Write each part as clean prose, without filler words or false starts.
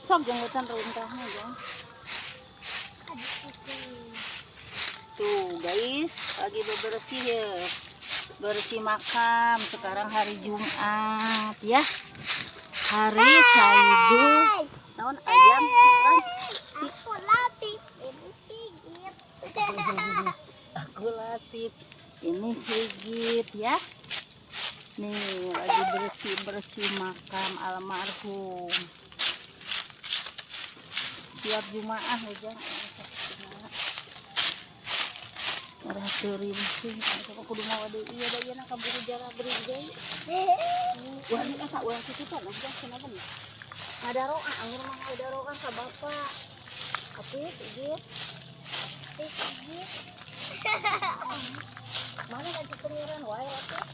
Sok jenggotan runtahnya ya. Tuh guys, lagi bebersih ya. Bersih makam. Sekarang hari Jumat ya. Hari Sabtu. Tahun ayam. Aku Latif, ini Sigit. Aku Latif. Ini Sigit ya. Nih lagi bersih-bersih makam almarhum. Siap Jumaah aja. Teri bersih. Aku kudu mau ada iya da ieu kaburu jara beri deui. Wah, ini asa ulang titipan aja kenapa nih? Ada roa, anggur mah ada roa ka bapak. Apit, Sigit. Sigit. Mana lagi pengiran wae atuh.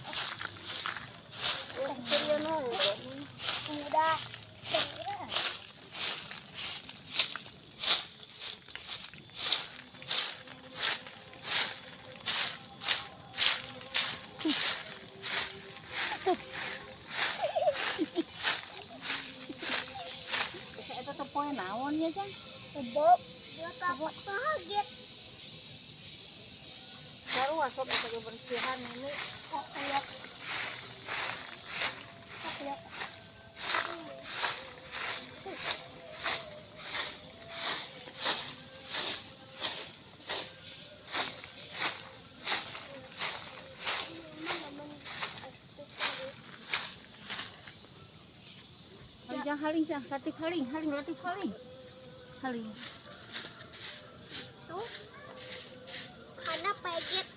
Wah, serian wae. Udah. Eta teh poe naon ya, Jang? Sebab dia takut kaget. Sarua sok eta kebersihan ini. Lihat. Lihat. Jang haling, Jang, Latif haling. Haling. Tuh. Karena pegit.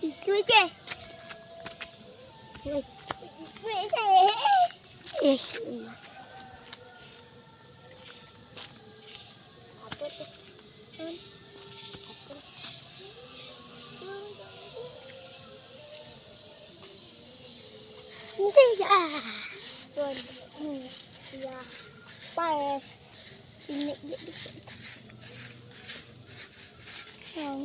Itu aja. Itu aja. Yes. Apa tuh? Itu ya. Tuh. Ya. Pas. Ini gitu. Yang